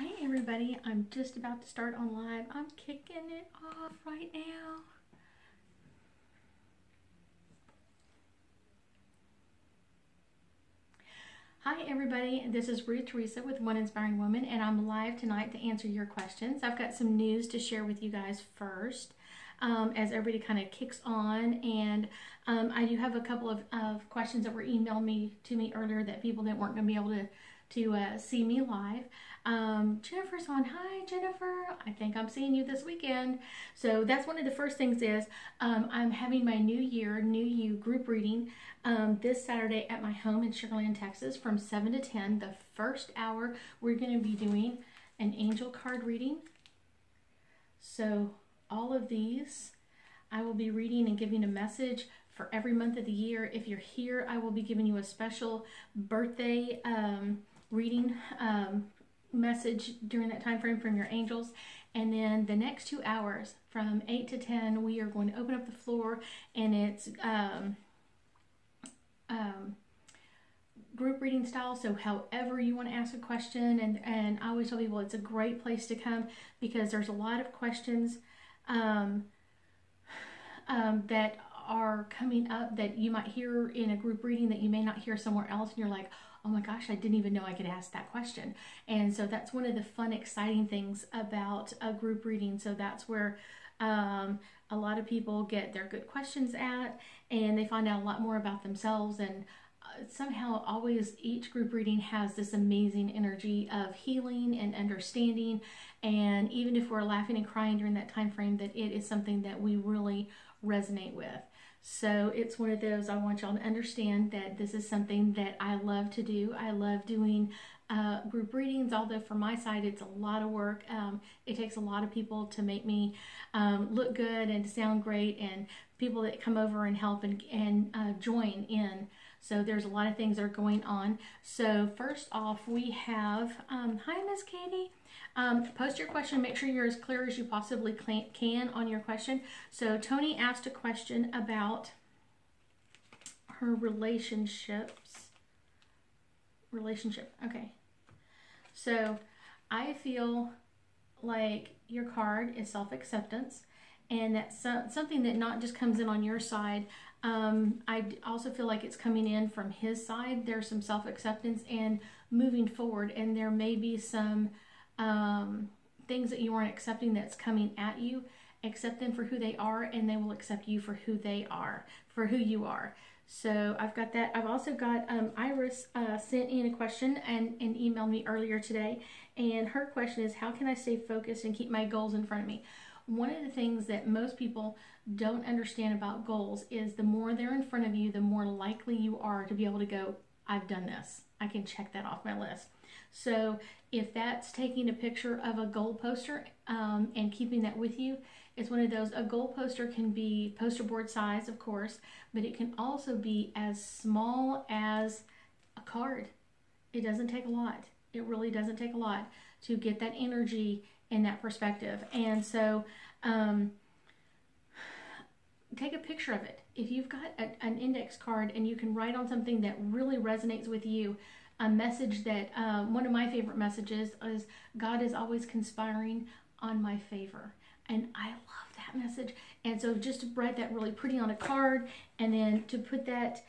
Hi everybody, I'm just about to start on live. I'm kicking it off right now. Hi everybody, this is Ruth Theresa with One Inspiring Woman, and I'm live tonight to answer your questions. I've got some news to share with you guys first as everybody kind of kicks on, and I do have a couple of questions that were emailed to me earlier that people that weren't going to be able to see me live. Jennifer's on. Hi Jennifer, I think I'm seeing you this weekend. So that's one of the first things is I'm having my New Year, New You group reading this Saturday at my home in Sugar Land, Texas from 7 to 10. The first hour we're going to be doing an angel card reading. So all of these I will be reading and giving a message for every month of the year. If you're here, I will be giving you a special birthday reading message during that time frame from your angels. And then the next 2 hours from 8 to 10 we are going to open up the floor, and it's group reading style, so however you want to ask a question, and I always tell people it's a great place to come because there's a lot of questions that are coming up that you might hear in a group reading that you may not hear somewhere else, and you're like, oh my gosh, I didn't even know I could ask that question. And so that's one of the fun, exciting things about a group reading. So that's where a lot of people get their good questions at, and they find out a lot more about themselves. And somehow always each group reading has this amazing energy of healing and understanding. And even if we're laughing and crying during that time frame, that it is something that we really resonate with. So it's one of those, I want y'all to understand that this is something that I love to do. I love doing group readings, although for my side it's a lot of work. It takes a lot of people to make me look good and to sound great, and people that come over and help and join in. So there's a lot of things that are going on. So first off, we have, hi Miss Katie. Post your question. Make sure you're as clear as you possibly can on your question. So Tony asked a question about her relationship. Okay. So I feel like your card is self-acceptance, and that's something that not just comes in on your side. I also feel like it's coming in from his side. There's some self-acceptance and moving forward, and there may be some things that you aren't accepting that's coming at you. Accept them for who they are, and they will accept you for who they are, for who you are. So I've got that. I've also got Iris sent in a question and emailed me earlier today, and her question is, how can I stay focused and keep my goals in front of me? One of the things that most people don't understand about goals is the more they're in front of you, the more likely you are to be able to go, I've done this. I can check that off my list. So if that's taking a picture of a goal poster and keeping that with you, it's one of those. A goal poster can be poster board size, of course, but it can also be as small as a card. It doesn't take a lot. It really doesn't take a lot to get that energy in that perspective. And so take a picture of it. If you've got an index card and you can write on something that really resonates with you, a message that, one of my favorite messages is, God is always conspiring on my favor. And I love that message. And so just to write that really pretty on a card, and then to put that,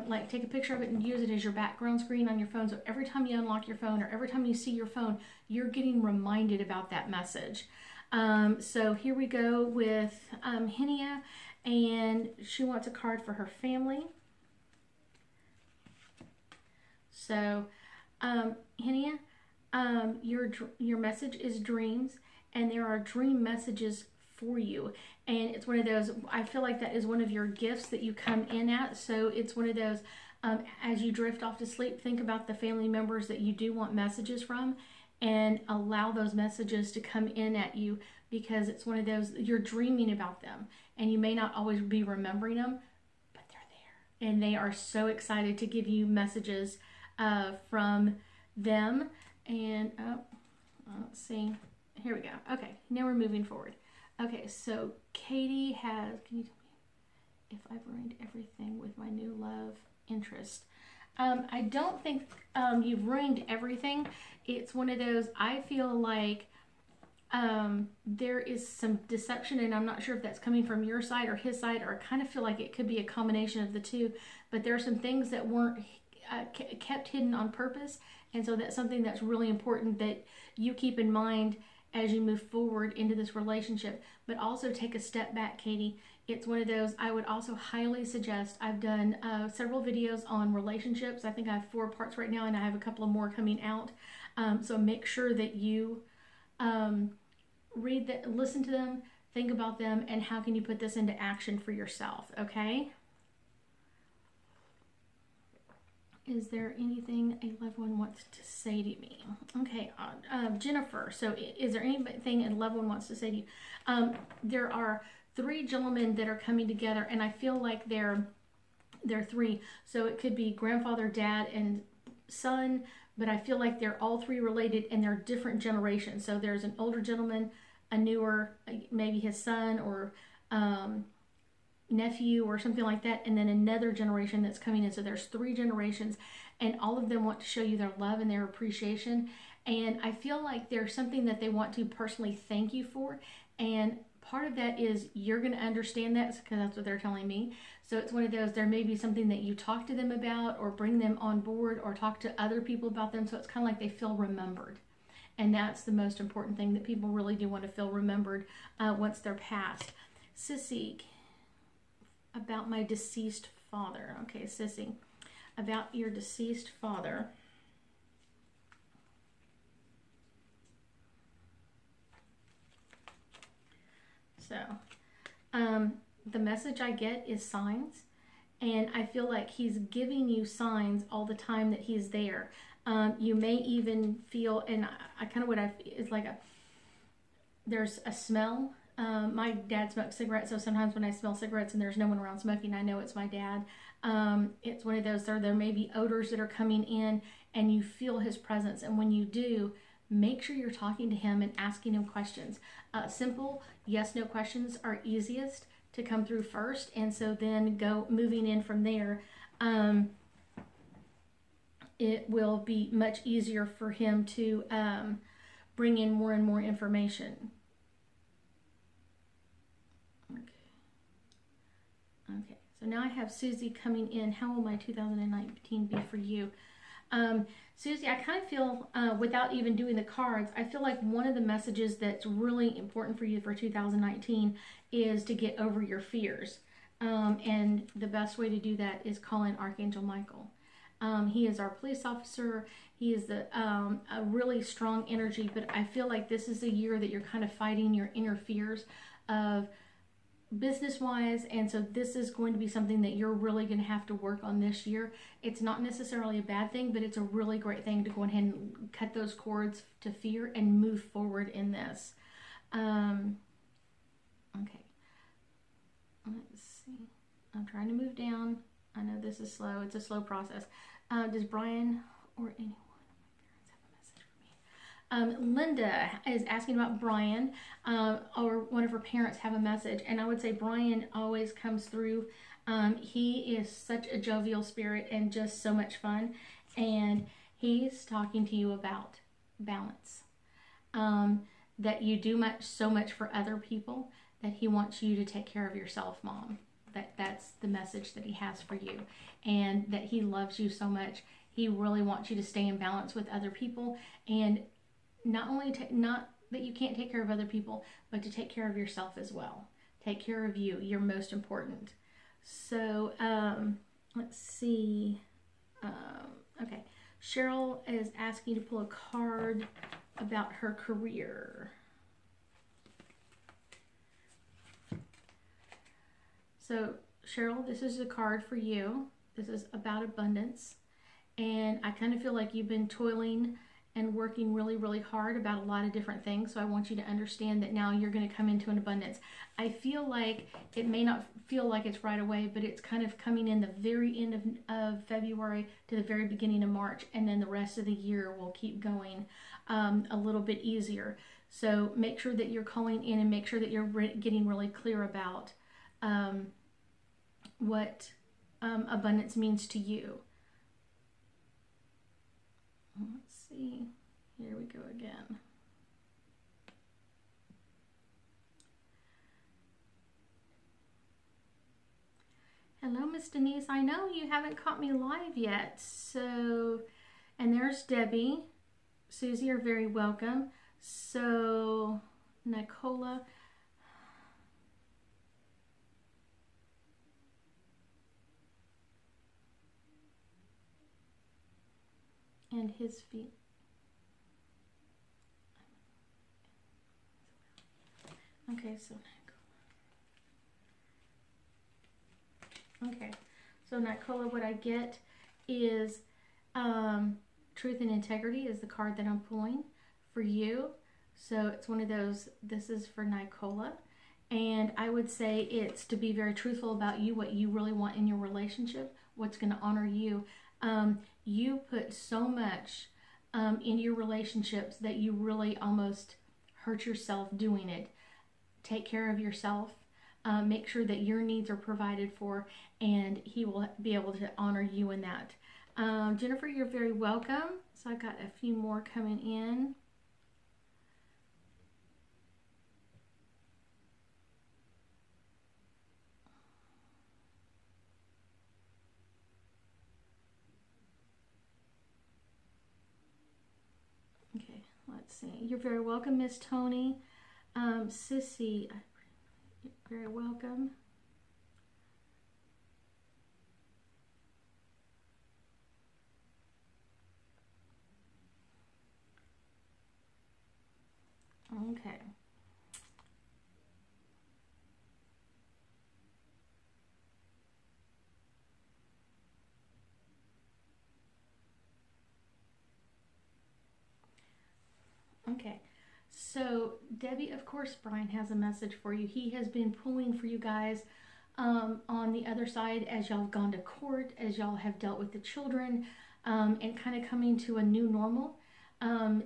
like take a picture of it and use it as your background screen on your phone. So every time you unlock your phone or every time you see your phone, you're getting reminded about that message. So here we go with Henia, and she wants a card for her family. So, Henia, your message is dreams, and there are dream messages for you. And it's one of those, I feel like that is one of your gifts that you come in at. So it's one of those, as you drift off to sleep, think about the family members that you do want messages from, and allow those messages to come in at you, because it's one of those, you're dreaming about them, and you may not always be remembering them, but they're there. And they are so excited to give you messages from them. And let's see, here we go. Okay, now we're moving forward. Okay, so Katie has, can you tell me if I've ruined everything with my new love interest? I don't think you've ruined everything. It's one of those, I feel like there is some deception, and I'm not sure if that's coming from your side or his side, or I kind of feel like it could be a combination of the two, but there are some things that weren't kept hidden on purpose, and so that's something that's really important that you keep in mind as you move forward into this relationship. But also take a step back, Katie. It's one of those I would also highly suggest. I've done several videos on relationships. I think I have 4 parts right now, and I have a couple of more coming out. So make sure that you read that, listen to them, think about them, and how can you put this into action for yourself, okay? Is there anything a loved one wants to say to me? Okay, Jennifer, so is there anything a loved one wants to say to you? There are 3 gentlemen that are coming together, and I feel like they're 3. So it could be grandfather, dad, and son, but I feel like they're all 3 related, and they're different generations. So there's an older gentleman, a newer, maybe his son or nephew or something like that, and then another generation that's coming in. So there's 3 generations, and all of them want to show you their love and their appreciation. And I feel like there's something that they want to personally thank you for, and part of that is you're going to understand that because that's what they're telling me. So it's one of those, there may be something that you talk to them about or bring them on board or talk to other people about them. So it's kind of like they feel remembered. And that's the most important thing, that people really do want to feel remembered once they're passed. Sissy, about my deceased father. Okay, Sissy, about your deceased father. So, the message I get is signs, and I feel like he's giving you signs all the time that he's there. You may even feel, and I kind of what I it's like there's a smell. My dad smokes cigarettes, so sometimes when I smell cigarettes and there's no one around smoking, I know it's my dad. It's one of those, there may be odors that are coming in, and you feel his presence, and when you do, make sure you're talking to him and asking him questions. Simple yes/no questions are easiest to come through first, and so then moving in from there, it will be much easier for him to bring in more and more information. Okay, so now I have Susie coming in. How will my 2019 be for you? Susie, I kind of feel, without even doing the cards, I feel like one of the messages that's really important for you for 2019 is to get over your fears. And the best way to do that is call in Archangel Michael. He is our police officer. He is a really strong energy, but I feel like this is a year that you're kind of fighting your inner fears of business-wise, and so this is going to be something that you're really going to have to work on this year. It's not necessarily a bad thing, but it's a really great thing to go ahead and cut those cords to fear and move forward in this. Okay, let's see. I'm trying to move down. I know this is slow. It's a slow process. Does Brian or anyone Linda is asking about Brian, or one of her parents have a message, and I would say Brian always comes through. He is such a jovial spirit and just so much fun, and he's talking to you about balance. That you do so much for other people, that he wants you to take care of yourself, Mom. That's the message that he has for you, and that he loves you so much. He really wants you to stay in balance with other people, and not only not that you can't take care of other people, but to take care of yourself as well. Take care of you. You're most important. So let's see. Okay, Cheryl is asking to pull a card about her career. So Cheryl, this is a card for you. This is about abundance, and I kind of feel like you've been toiling and working really, really hard about a lot of different things. So I want you to understand that now you're going to come into an abundance. I feel like it may not feel like it's right away, but it's kind of coming in the very end of February to the very beginning of March, and then the rest of the year will keep going a little bit easier. So make sure that you're calling in and make sure that you're getting really clear about what abundance means to you. see. Here we go again. Hello, Miss Denise. I know you haven't caught me live yet. So, and there's Debbie. Susie, you're very welcome. So, Nicola. And his feet. Okay, so okay, so Nicola, what I get is Truth and Integrity is the card that I'm pulling for you. So it's one of those, this is for Nicola. And I would say it's to be very truthful about you, what you really want in your relationship, what's going to honor you. You put so much in your relationships that you really almost hurt yourself doing it. Take care of yourself. Make sure that your needs are provided for, and he will be able to honor you in that. Jennifer, you're very welcome. So I got a few more coming in. Okay, let's see. You're very welcome, Miss Tony. Sissy, you're very welcome. Okay. Okay. So, Debbie, of course, Brian has a message for you. He has been pulling for you guys on the other side as y'all have gone to court, as y'all have dealt with the children, and kind of coming to a new normal.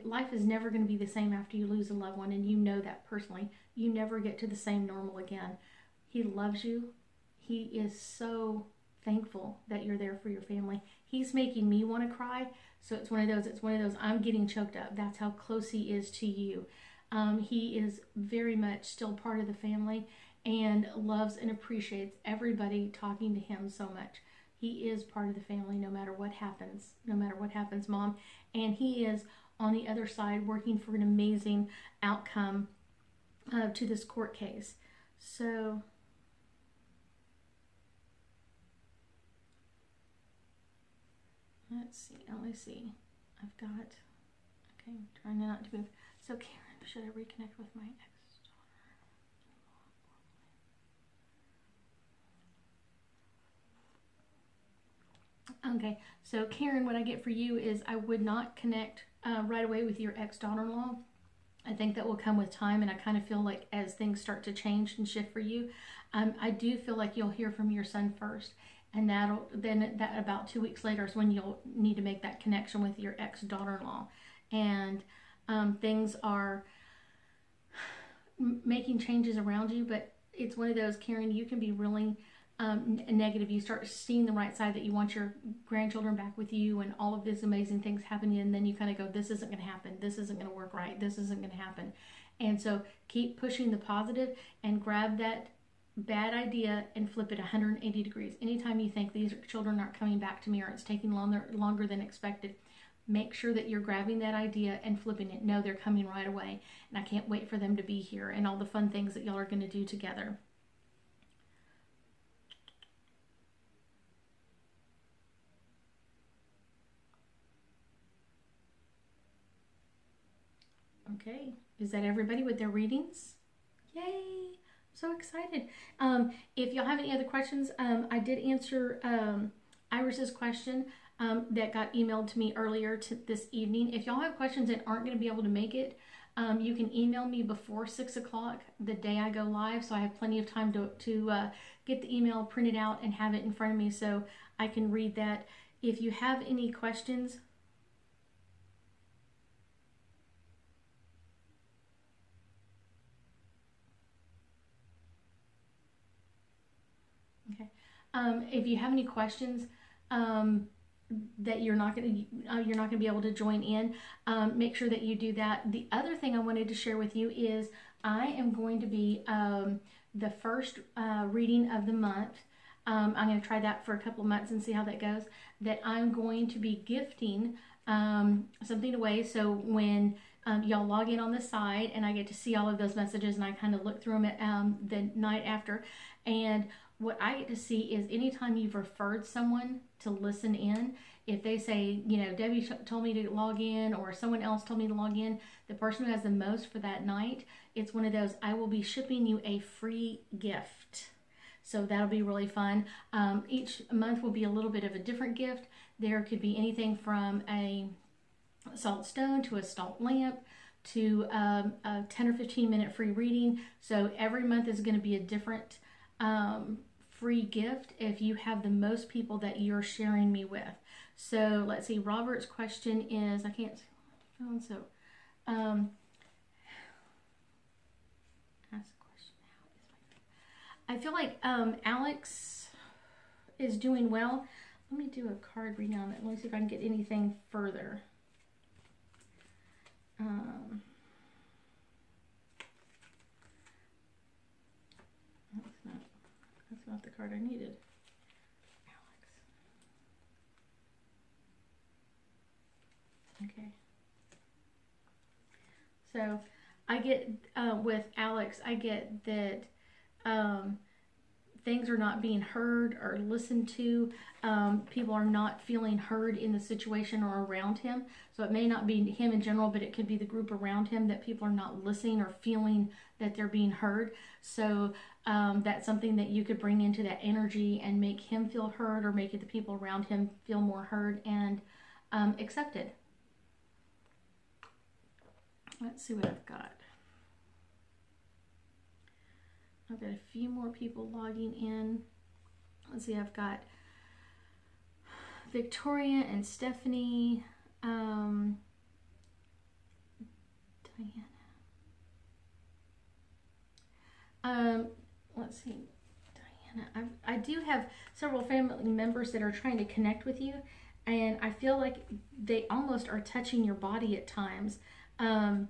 Life is never going to be the same after you lose a loved one, and you know that personally. You never get to the same normal again. He loves you. He is so thankful that you're there for your family. He's making me want to cry. So it's one of those, I'm getting choked up. That's how close he is to you. He is very much still part of the family and loves and appreciates everybody talking to him so much. He is part of the family no matter what happens, Mom. And he is on the other side working for an amazing outcome to this court case. So let's see. Let me see. I've got, okay, I'm trying not to move. So Karen, should I reconnect with my ex-daughter? Okay, so Karen, what I get for you is I would not connect right away with your ex-daughter-in-law. I think that will come with time, and I kind of feel like as things start to change and shift for you, I do feel like you'll hear from your son first. And that about 2 weeks later is when you'll need to make that connection with your ex-daughter-in-law. And things are making changes around you, but it's one of those, Karen, you can be really negative. You start seeing the right side, that you want your grandchildren back with you and all of these amazing things happening, and then you kind of go, this isn't going to happen. This isn't going to work right. This isn't going to happen. And so keep pushing the positive and grab that bad idea and flip it 180 degrees. Anytime you think these children aren't coming back to me, or it's taking longer than expected, make sure that you're grabbing that idea and flipping it. No, they're coming right away, and I can't wait for them to be here and all the fun things that y'all are going to do together. Okay, is that everybody with their readings? Yay! So excited. If y'all have any other questions, I did answer Iris's question that got emailed to me earlier this evening. If y'all have questions that aren't going to be able to make it, you can email me before 6 o'clock the day I go live, so I have plenty of time to get the email printed out and have it in front of me so I can read that. If you have any questions, okay. If you have any questions, that you're not going to be able to join in, make sure that you do that. The other thing I wanted to share with you is I am going to be the first reading of the month. I'm going to try that for a couple of months and see how that goes. That I'm going to be gifting something away. So when y'all log in on the site and I get to see all of those messages and I kind of look through them at, the night after, and what I get to see is anytime you've referred someone to listen in, if they say, you know, Debbie told me to log in, or someone else told me to log in, the person who has the most for that night, it's one of those, I will be shipping you a free gift. So that'll be really fun. Each month will be a little bit of a different gift. There could be anything from a salt stone to a salt lamp to a 10 or 15 minute free reading. So every month is going to be a different free gift if you have the most people that you're sharing me with. So let's see, Robert's question is, I can't see my phone, so ask a question. I feel like Alex is doing well. Let me do a card reading on it. Let me see if I can get anything further. That's not the card I needed. Alex. Okay. So I get with Alex, I get that things are not being heard or listened to. People are not feeling heard in the situation or around him. So it may not be him in general, but it could be the group around him, that people are not listening or feeling that they're being heard. So that's something that you could bring into that energy and make him feel heard, or make it the people around him feel more heard and accepted. Let's see what I've got. I've got a few more people logging in. Let's see, I've got Victoria and Stephanie, Diana. Let's see, Diana. I do have several family members that are trying to connect with you, and I feel like they almost are touching your body at times. So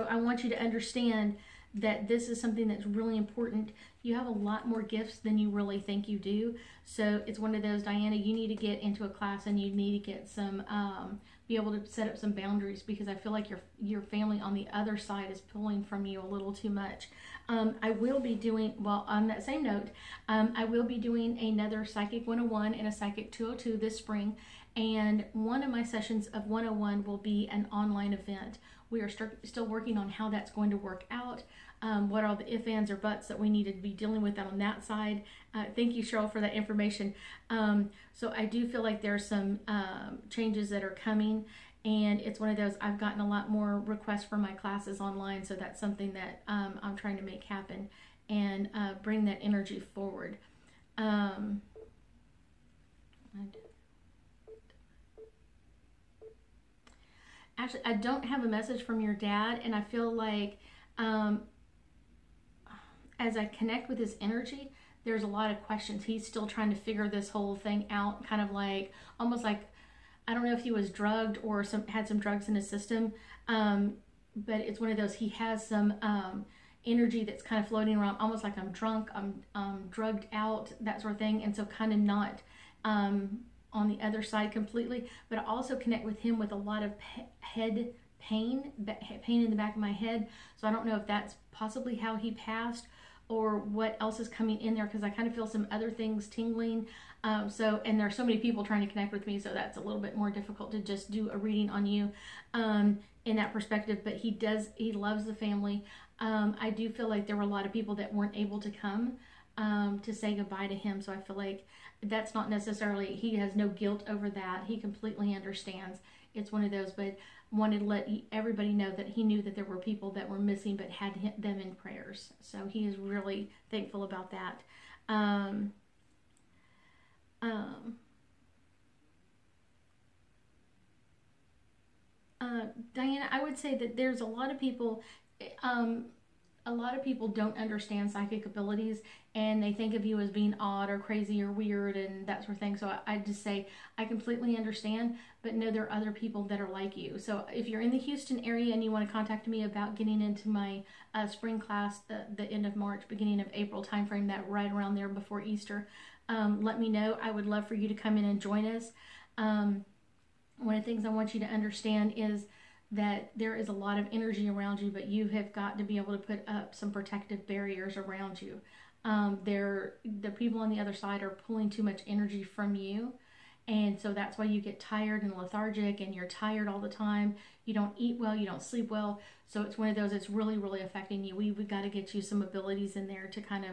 I want you to understand that this is something that's really important. You have a lot more gifts than you really think you do. So it's one of those, Diana, you need to get into a class and you need to get some, be able to set up some boundaries, because I feel like your family on the other side is pulling from you a little too much. I will be doing, well, on that same note, I will be doing another Psychic 101 and a Psychic 202 this spring. And one of my sessions of 101 will be an online event. We are still working on how that's going to work out. What are the ifs, ands, or buts that we need to be dealing with on that side. Thank you, Cheryl, for that information. So I do feel like there's some changes that are coming, and it's one of those, I've gotten a lot more requests for my classes online, so that's something that I'm trying to make happen and bring that energy forward. Actually, I don't have a message from your dad, and I feel like as I connect with his energy, there's a lot of questions. He's still trying to figure this whole thing out, kind of like, almost like, I don't know if he was drugged or had some drugs in his system, but it's one of those, he has some energy that's kind of floating around, almost like I'm drunk, I'm drugged out, that sort of thing, and so kind of not on the other side completely. But I also connect with him with a lot of head pain in the back of my head, so I don't know if that's possibly how he passed or what else is coming in there, because I kind of feel some other things tingling. And there are so many people trying to connect with me, so that's a little bit more difficult to just do a reading on you in that perspective. But he loves the family. I do feel like there were a lot of people that weren't able to come to say goodbye to him, so I feel like that's not necessarily, he has no guilt over that. He completely understands. It's one of those, but wanted to let everybody know that he knew that there were people that were missing, but had them in prayers. So he is really thankful about that. Diana, I would say that there's a lot of people don't understand psychic abilities, and they think of you as being odd or crazy or weird and that sort of thing. So I just say, I completely understand, but know there are other people that are like you. So if you're in the Houston area and you want to contact me about getting into my spring class, the end of March, beginning of April timeframe, that right around there before Easter, let me know. I would love for you to come in and join us. One of the things I want you to understand is that there is a lot of energy around you, but you have got to be able to put up some protective barriers around you. The people on the other side are pulling too much energy from you. And so that's why you get tired and lethargic, and you're tired all the time. You don't eat well, you don't sleep well. So it's one of those that's really, really affecting you. We've got to get you some abilities in there to kind of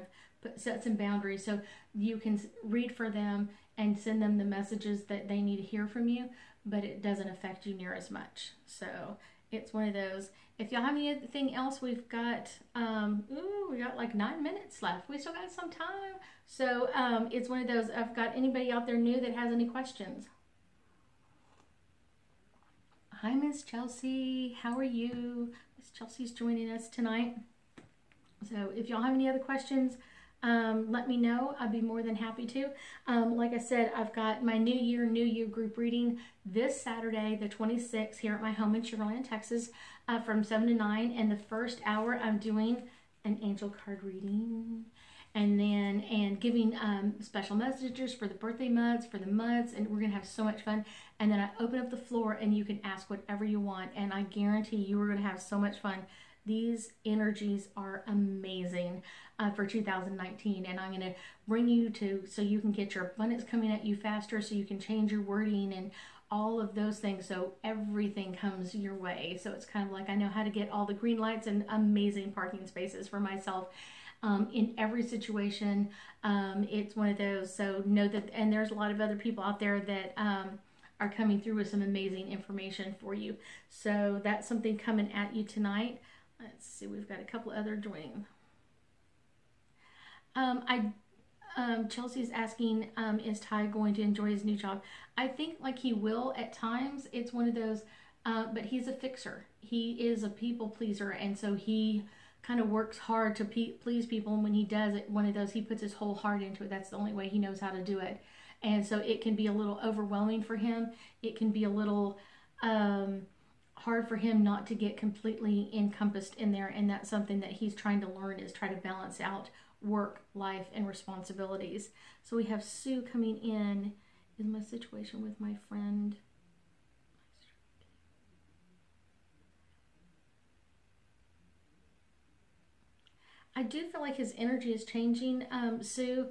set some boundaries so you can read for them and send them the messages that they need to hear from you, but it doesn't affect you near as much. So it's one of those. If y'all have anything else, we've got, we got like 9 minutes left. We still got some time. So it's one of those, I've got anybody out there new that has any questions? Hi, Miss Chelsea. How are you? Miss Chelsea's joining us tonight. So if y'all have any other questions, let me know. I'd be more than happy to. Like I said, I've got my New Year, New You group reading this Saturday, the 26th, here at my home in Sugar Land, Texas, from 7 to 9. And the first hour, I'm doing an angel card reading, and giving special messages for the birthday months, for the months, and we're gonna have so much fun. And then I open up the floor, and you can ask whatever you want, and I guarantee you are gonna have so much fun. These energies are amazing for 2019, and I'm going to bring you to, so you can get your abundance coming at you faster, so you can change your wording and all of those things, so everything comes your way. So it's kind of like I know how to get all the green lights and amazing parking spaces for myself in every situation. It's one of those, so know that, and there's a lot of other people out there that are coming through with some amazing information for you. So that's something coming at you tonight. Let's see, we've got a couple other joining. Chelsea's asking, is Ty going to enjoy his new job? I think like he will at times. It's one of those, but he's a fixer. He is a people pleaser, and so he kind of works hard to please people. And when he does it, one of those, he puts his whole heart into it. That's the only way he knows how to do it. And so it can be a little overwhelming for him. It can be a little hard for him not to get completely encompassed in there, and that's something that he's trying to learn, is try to balance out work, life, and responsibilities. So we have Sue coming in. Is my situation with my friend? I do feel like his energy is changing, Sue,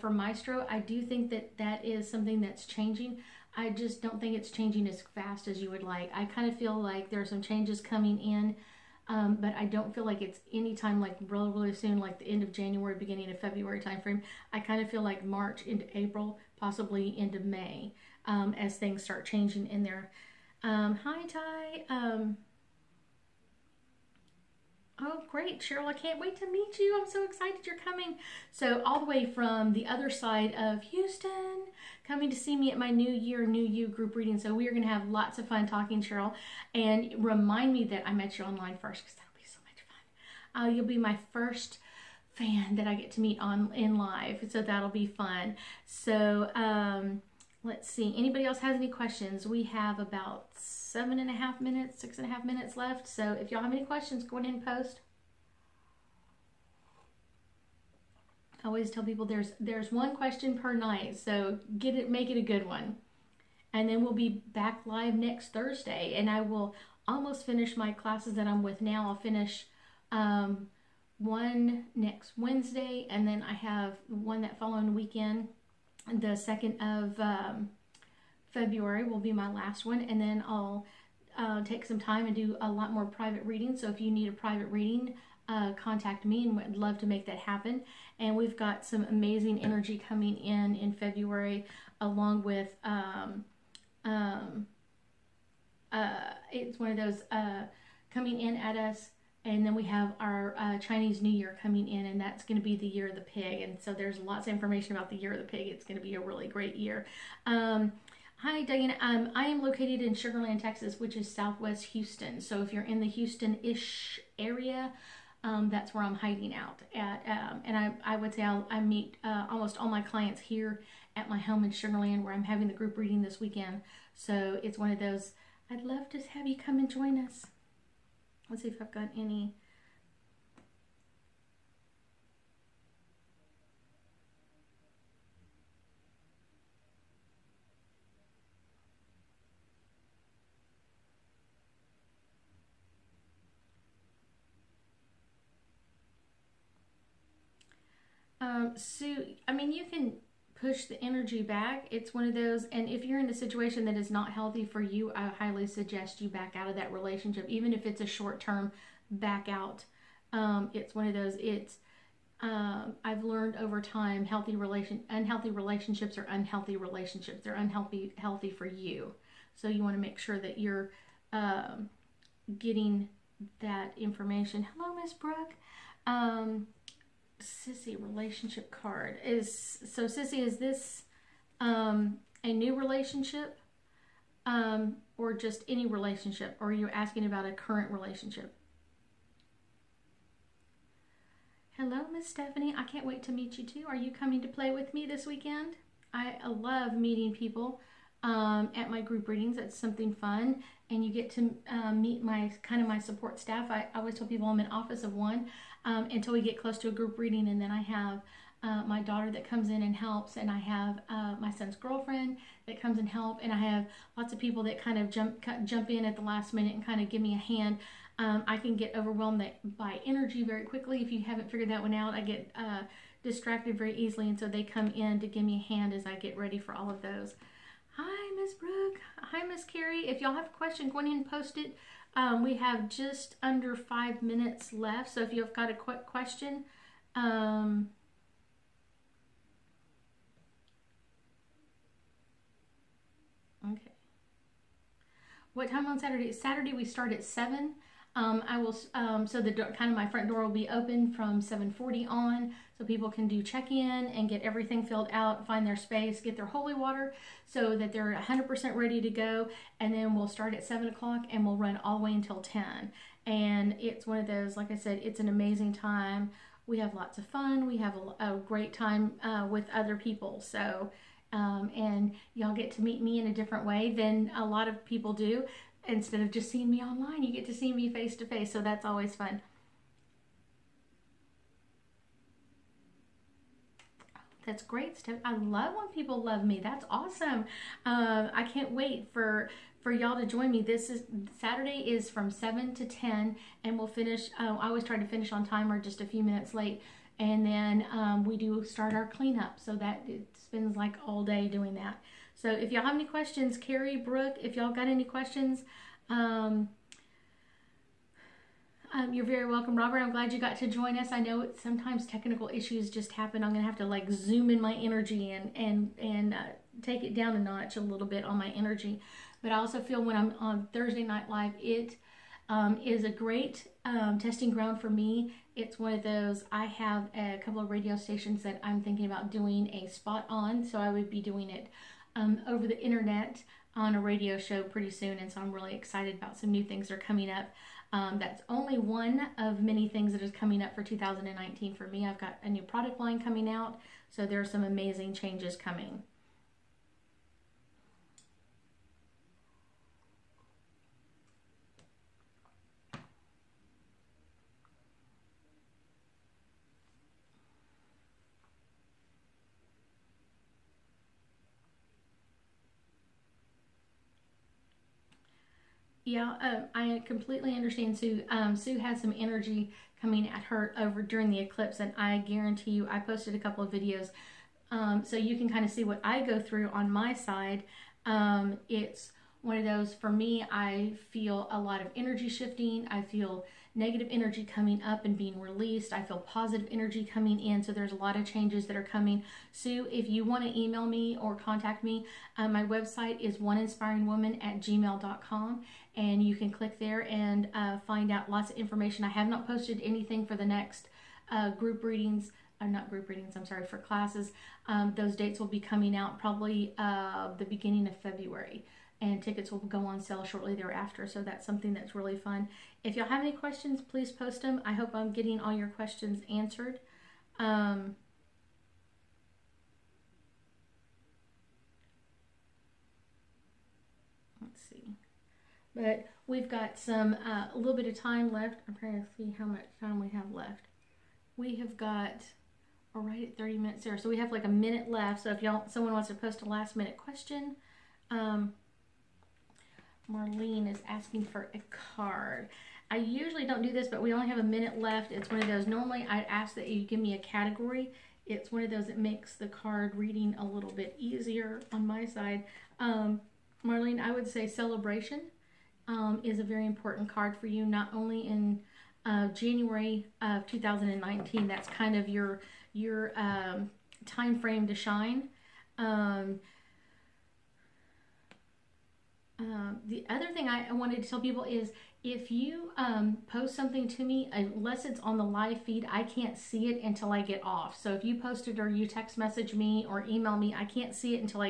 for Maestro. I do think that that is something that's changing. I just don't think it's changing as fast as you would like. I kind of feel like there are some changes coming in, but I don't feel like it's any time like really, really soon, like the end of January, beginning of February timeframe. I kind of feel like March into April, possibly into May, as things start changing in there. Hi, Ty. Oh, great, Cheryl. I can't wait to meet you. I'm so excited you're coming. So all the way from the other side of Houston, coming to see me at my New Year, New You group reading. So we are going to have lots of fun talking, Cheryl. And remind me that I met you online first, because that'll be so much fun. You'll be my first fan that I get to meet in live. So that'll be fun. So let's see. Anybody else has any questions? We have about 6.5 minutes left. So if y'all have any questions, go ahead and post. I always tell people there's one question per night, so make it a good one. And then we'll be back live next Thursday, and I will almost finish my classes that I'm with now. I'll finish one next Wednesday, and then I have one that following weekend. The 2nd of February will be my last one, and then I'll take some time and do a lot more private reading. So if you need a private reading, contact me, and would love to make that happen. And we've got some amazing energy coming in February, along with it's one of those coming in at us. And then we have our Chinese New Year coming in, and that's going to be the year of the pig. And so there's lots of information about the year of the pig. It's going to be a really great year. Hi, Diana. I am located in Sugar Land, Texas, which is southwest Houston. So if you're in the Houston-ish area, that's where I'm hiding out at. And I would say I meet almost all my clients here at my home in Sugar Land, where I'm having the group reading this weekend. So it's one of those, I'd love to have you come and join us. Let's see if I've got any. Sue, I mean, you can push the energy back. It's one of those, and if you're in a situation that is not healthy for you, I highly suggest you back out of that relationship, even if it's a short term, back out. It's one of those, I've learned over time, unhealthy relationships are unhealthy relationships. They're healthy for you. So you want to make sure that you're getting that information. Hello, Miss Brooke. Sissy, relationship card so Sissy, is this a new relationship or just any relationship, or are you asking about a current relationship? Hello, Miss Stephanie, I can't wait to meet you too. Are you coming to play with me this weekend? I love meeting people at my group readings. It's something fun, and you get to meet my support staff. I always tell people I'm an office of one until we get close to a group reading, and then I have my daughter that comes in and helps, and I have my son's girlfriend that comes and help, and I have lots of people that kind of jump in at the last minute and kind of give me a hand. I can get overwhelmed by energy very quickly. If you haven't figured that one out, I get distracted very easily, and so they come in to give me a hand as I get ready for all of those. Hi, Miss Brooke. Hi, Miss Carrie. If y'all have a question, go ahead and post it. We have just under 5 minutes left, so if you've got a quick question, okay. What time on Saturday? Saturday we start at 7. I will, so the door, my front door will be open from 7:40 on, so people can do check-in and get everything filled out, find their space, get their holy water, so that they're 100% ready to go. And then we'll start at 7 o'clock and we'll run all the way until 10. And it's one of those, like I said, it's an amazing time. We have lots of fun. We have a great time with other people. So, and y'all get to meet me in a different way than a lot of people do. Instead of just seeing me online, you get to see me face to face, so that's always fun. That's great, Steph. I love when people love me. That's awesome. I can't wait for y'all to join me. Saturday is from 7 to 10, and we'll finish. I always try to finish on time or just a few minutes late, and then we do start our cleanup, so that it spends like all day doing that. So if y'all have any questions, Carrie, Brooke, if y'all got any questions, you're very welcome. Robert, I'm glad you got to join us. I know sometimes technical issues just happen. I'm going to have to like zoom in my energy and take it down a notch a little bit on my energy. But I also feel when I'm on Thursday Night Live, it is a great testing ground for me. It's one of those, I have a couple of radio stations that I'm thinking about doing a spot on, so I would be doing it over the internet on a radio show pretty soon, and so I'm really excited about some new things that are coming up. That's only one of many things that is coming up for 2019 for me. I've got a new product line coming out, so there are some amazing changes coming. Yeah, I completely understand, Sue. Sue has some energy coming at her over during the eclipse, and I guarantee you, I posted a couple of videos, so you can kind of see what I go through on my side. It's one of those, for me, I feel a lot of energy shifting. I feel negative energy coming up and being released. I feel positive energy coming in, so there's a lot of changes that are coming. Sue, if you want to email me or contact me, my website is oneinspiringwoman@gmail.com, and you can click there and find out lots of information. I have not posted anything for the next group readings, not group readings, I'm sorry, for classes. Those dates will be coming out probably the beginning of February. and tickets will go on sale shortly thereafter. So that's something that's really fun. If y'all have any questions, please post them. I hope I'm getting all your questions answered. Let's see. But we've got some a little bit of time left. I'm trying to see how much time we have left. We have got, we're right at 30 minutes there. So we have like a minute left. So if someone wants to post a last minute question, Marlene is asking for a card. I usually don't do this, but we only have a minute left. It's one of those, normally I ask that you give me a category. It's one of those that makes the card reading a little bit easier on my side. Marlene, I would say celebration is a very important card for you, not only in January of 2019. That's kind of your time frame to shine. The other thing I wanted to tell people is if you post something to me, unless it's on the live feed, I can't see it until I get off. So if you post it or you text message me or email me, I can't see it until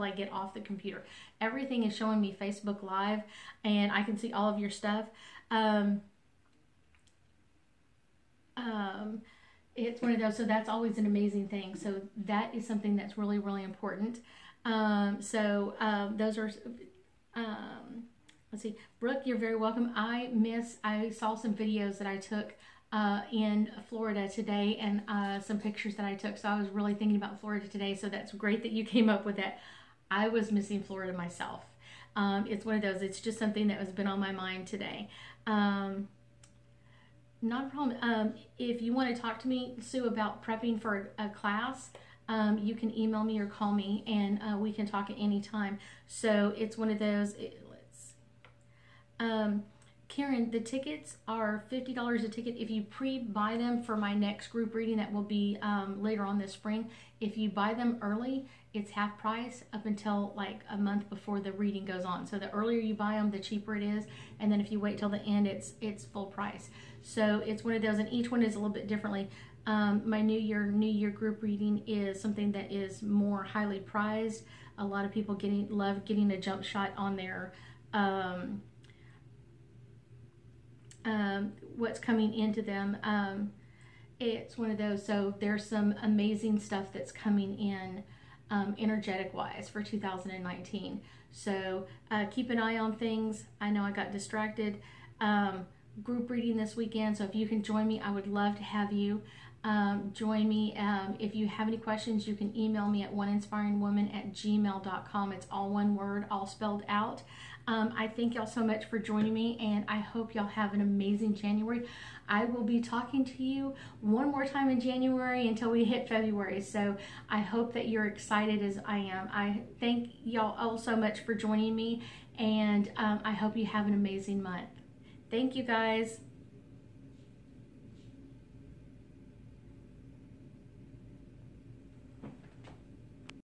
I get off the computer. Everything is showing me Facebook Live, and I can see all of your stuff. It's one of those, so that's always an amazing thing. So that is something that's really, really important. Those are... let's see, Brooke, you're very welcome. I saw some videos that I took in Florida today, and some pictures that I took. So I was really thinking about Florida today. So that's great that you came up with that. I was missing Florida myself. It's one of those, it's just something that has been on my mind today. Not a problem. If you want to talk to me, Sue, about prepping for a class, you can email me or call me, and we can talk at any time. So it's one of those. Karen, the tickets are $50 a ticket. If you pre-buy them for my next group reading that will be later on this spring, if you buy them early, it's half price up until like a month before the reading goes on. So the earlier you buy them, the cheaper it is. And then if you wait till the end, it's full price. So it's one of those, and each one is a little bit differently. My New Year group reading is something that is more highly prized. A lot of people love getting a jump shot on their what's coming into them. It's one of those, so there's some amazing stuff that's coming in energetic wise for 2019. So keep an eye on things. I know I got distracted. Group reading this weekend, so if you can join me, I would love to have you join me. If you have any questions, you can email me at oneinspiringwoman@gmail.com. It's all one word, all spelled out. I thank y'all so much for joining me, and I hope y'all have an amazing January. I will be talking to you one more time in January until we hit February. So I hope that you're excited as I am. I thank y'all all so much for joining me, and I hope you have an amazing month. Thank you, guys.